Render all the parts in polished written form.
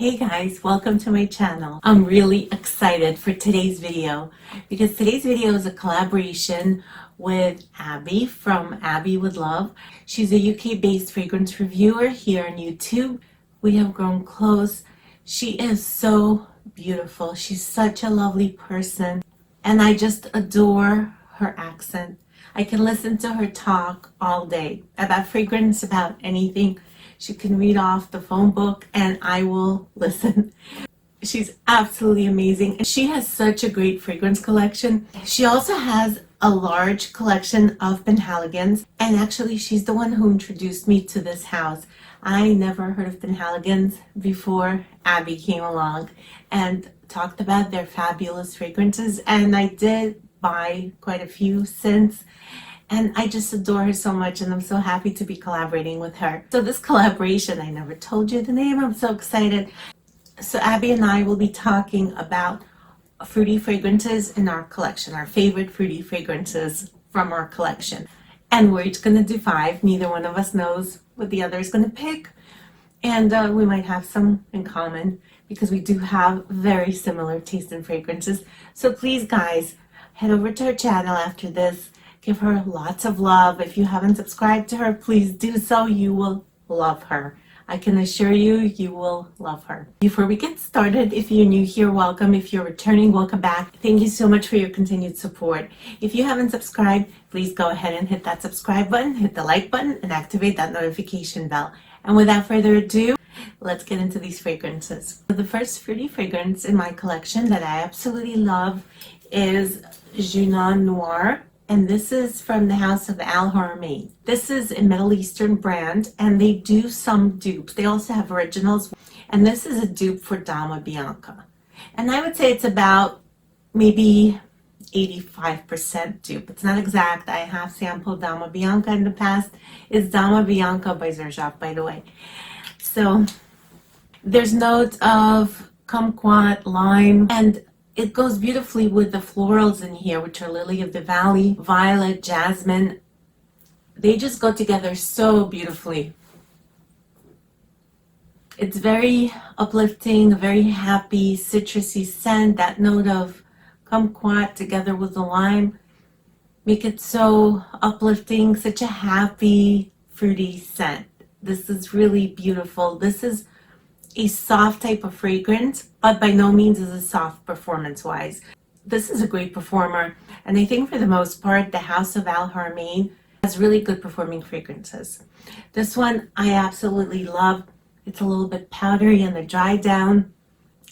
Hey guys, welcome to my channel. I'm really excited for today's video because today's video is a collaboration with Abi from Abi With Love. She's a UK-based fragrance reviewer here on YouTube. We have grown close. She is so beautiful. She's such a lovely person and I just adore her accent. I can listen to her talk all day about fragrance, about anything. She can read off the phone book and I will listen. She's absolutely amazing. She has such a great fragrance collection. She also has a large collection of Penhaligons, and actually she's the one who introduced me to this house. I never heard of Penhaligons before Abi came along and talked about their fabulous fragrances, and I did buy quite a few since. And I just adore her so much, and I'm so happy to be collaborating with her. So this collaboration, I never told you the name, I'm so excited. So Abi and I will be talking about fruity fragrances in our collection, our favorite fruity fragrances from our collection. And we're each gonna do 5. Neither one of us knows what the other is gonna pick. And we might have some in common because we do have very similar taste in fragrances. So please guys, head over to her channel after this. Give her lots of love. If you haven't subscribed to her, please do so. You will love her. I can assure you, you will love her. Before we get started, if you're new here, welcome. If you're returning, welcome back. Thank you so much for your continued support. If you haven't subscribed, please go ahead and hit that subscribe button, hit the like button, and activate that notification bell. And without further ado, let's get into these fragrances. The first fruity fragrance in my collection that I absolutely love is Noir. And this is from the house of Al Haramain. This is a Middle Eastern brand, and they do some dupes. They also have originals, and this is a dupe for Dama Bianca. And I would say it's about maybe 85% dupe. It's not exact. I have sampled Dama Bianca in the past. It's Dama Bianca by Xerjoff, by the way. So there's notes of kumquat, lime, and it goes beautifully with the florals in here, which are lily of the valley, violet, jasmine. They just go together so beautifully. It's very uplifting, very happy, citrusy scent. That note of kumquat together with the lime make it so uplifting, such a happy, fruity scent. This is really beautiful. This is a soft type of fragrance, but by no means is it soft performance-wise. This is a great performer, and I think for the most part, the House of Al Haramain has really good performing fragrances. This one I absolutely love. It's a little bit powdery on the dry down.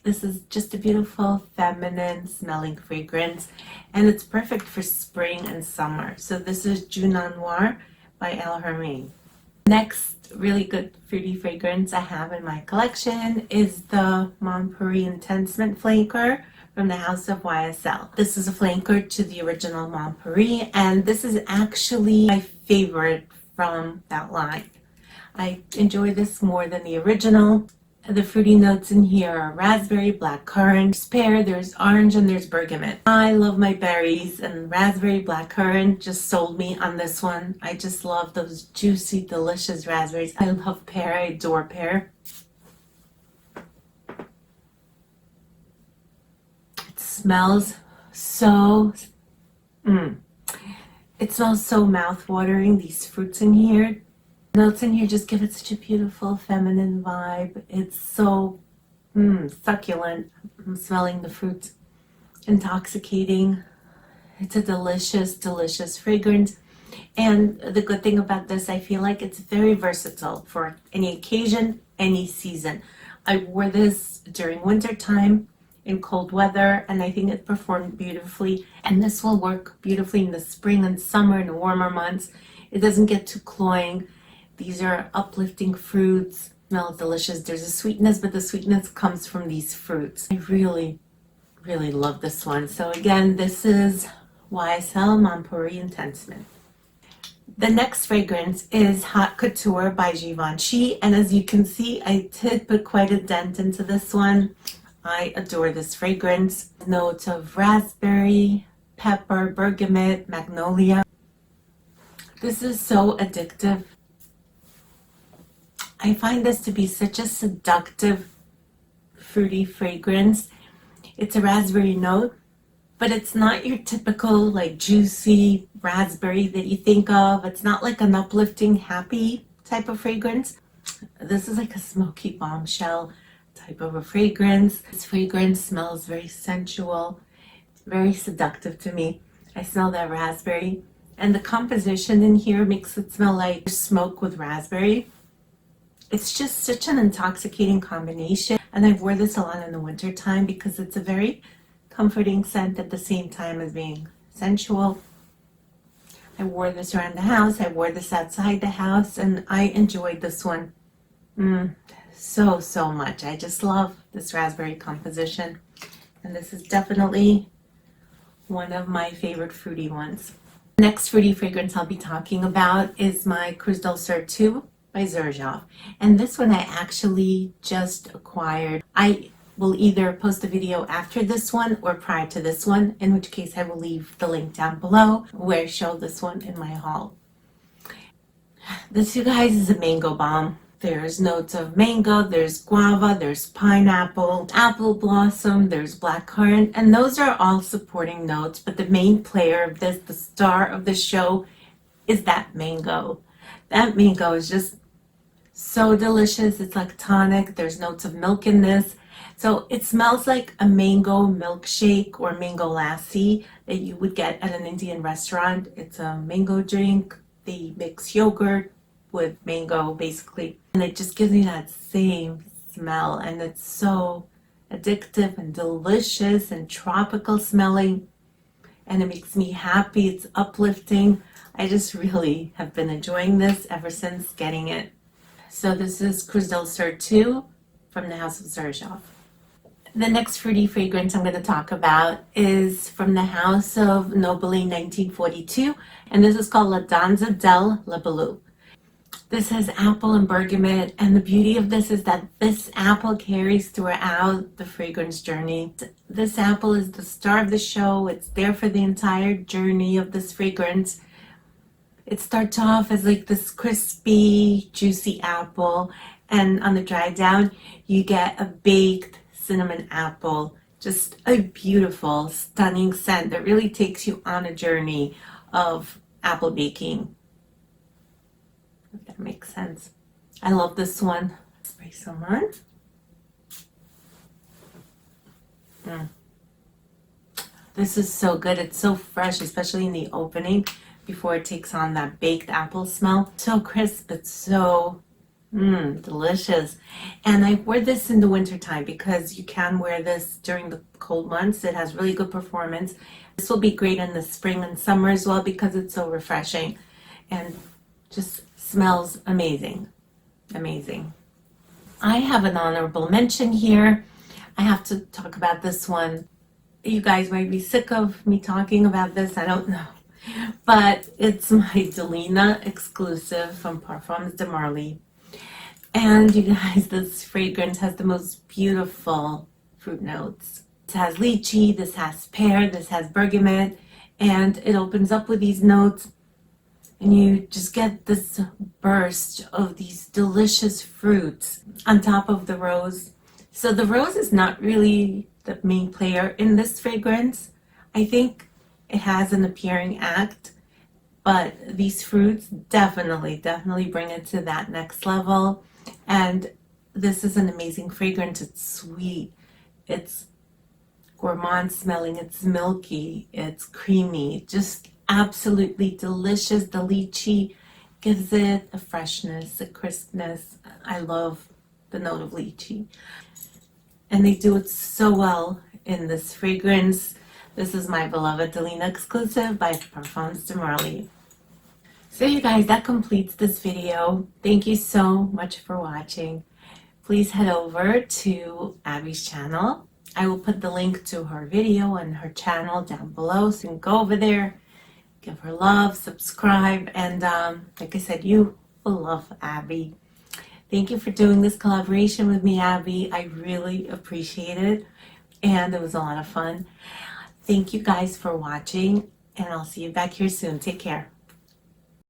This is just a beautiful, feminine smelling fragrance, and it's perfect for spring and summer. So this is Noir by Al Haramain. Next really good fruity fragrance I have in my collection is the Mon Paris Intense Mint Flaker from the house of YSL. This is a flanker to the original Mon Paris, and this is actually my favorite from that line. I enjoy this more than the original. The fruity notes in here are raspberry, blackcurrant, there's pear, there's orange, and there's bergamot. I love my berries, and raspberry, blackcurrant just sold me on this one. I just love those juicy, delicious raspberries. I love pear. I adore pear. It smells so it smells so mouth-watering, these fruits in here. Notes in here just give it such a beautiful feminine vibe. It's so succulent. I'm smelling the fruits. Intoxicating. It's a delicious, delicious fragrance. And the good thing about this, I feel like it's very versatile for any occasion, any season. I wore this during winter time in cold weather, and I think it performed beautifully. And this will work beautifully in the spring and summer and the warmer months. It doesn't get too cloying. These are uplifting fruits, smell delicious. There's a sweetness, but the sweetness comes from these fruits. I really, really love this one. So again, this is YSL Mon Paris Intense Mint. The next fragrance is Haute Couture by Givenchy, and as you can see, I did put quite a dent into this one. I adore this fragrance. Notes of raspberry, pepper, bergamot, magnolia. This is so addictive. I find this to be such a seductive fruity fragrance. It's a raspberry note, but it's not your typical like juicy raspberry that you think of. It's not like an uplifting, happy type of fragrance. This is like a smoky bombshell type of a fragrance. This fragrance smells very sensual, very seductive to me. I smell that raspberry, and the composition in here makes it smell like smoke with raspberry. It's just such an intoxicating combination, and I wore this a lot in the winter time because it's a very comforting scent at the same time as being sensual. I wore this around the house, I wore this outside the house, and I enjoyed this one so much. I just love this raspberry composition, and this is definitely one of my favorite fruity ones. The next fruity fragrance I'll be talking about is my Cruz del Sur 2 by Xerjoff, and this one I actually just acquired. I will either post a video after this one or prior to this one, in which case I will leave the link down below where I show this one in my haul. This, you guys, is a mango bomb. There's notes of mango, there's guava, there's pineapple, apple blossom, there's blackcurrant, and those are all supporting notes, but the main player of this, the star of the show, is that mango. That mango is just so delicious. It's like tonic. There's notes of milk in this. So it smells like a mango milkshake or mango lassi that you would get at an Indian restaurant. It's a mango drink. They mix yogurt with mango basically, and it just gives me that same smell, and it's so addictive and delicious and tropical smelling, and it makes me happy. It's uplifting. I just really have been enjoying this ever since getting it. So this is Cruz del Sur 2 from the House of Xerjoff. The next fruity fragrance I'm going to talk about is from the House of Nobili 1942, and this is called La Danza del Libellule. This has apple and bergamot, and the beauty of this is that this apple carries throughout the fragrance journey. This apple is the star of the show. It's there for the entire journey of this fragrance. It starts off as like this crispy, juicy apple, and on the dry down, you get a baked cinnamon apple. Just a beautiful, stunning scent that really takes you on a journey of apple baking. If that makes sense. I love this one. Spray some on. This is so good. It's so fresh, especially in the opening before it takes on that baked apple smell. So crisp, but so delicious. And I wear this in the winter time because you can wear this during the cold months. It has really good performance. This will be great in the spring and summer as well because it's so refreshing and just smells amazing. Amazing. I have an honorable mention here. I have to talk about this one. You guys might be sick of me talking about this, I don't know. But it's my Delina exclusive from Parfums de Marly. And you guys, this fragrance has the most beautiful fruit notes. This has lychee, this has pear, this has bergamot, and it opens up with these notes, and you just get this burst of these delicious fruits on top of the rose. So the rose is not really the main player in this fragrance. I think it has an appearing act, but these fruits definitely bring it to that next level. And this is an amazing fragrance. It's sweet, it's gourmand smelling, it's milky, it's creamy, just absolutely delicious. The lychee gives it a freshness, a crispness. I love the note of lychee, and they do it so well in this fragrance. This is my beloved Delina exclusive by Parfums de Marly. So you guys, that completes this video. Thank you so much for watching. Please head over to Abby's channel. I will put the link to her video and her channel down below, so you can go over there, give her love, subscribe, and like I said, you will love Abby. Thank you for doing this collaboration with me, Abby. I really appreciate it, and it was a lot of fun. Thank you guys for watching, and I'll see you back here soon. Take care.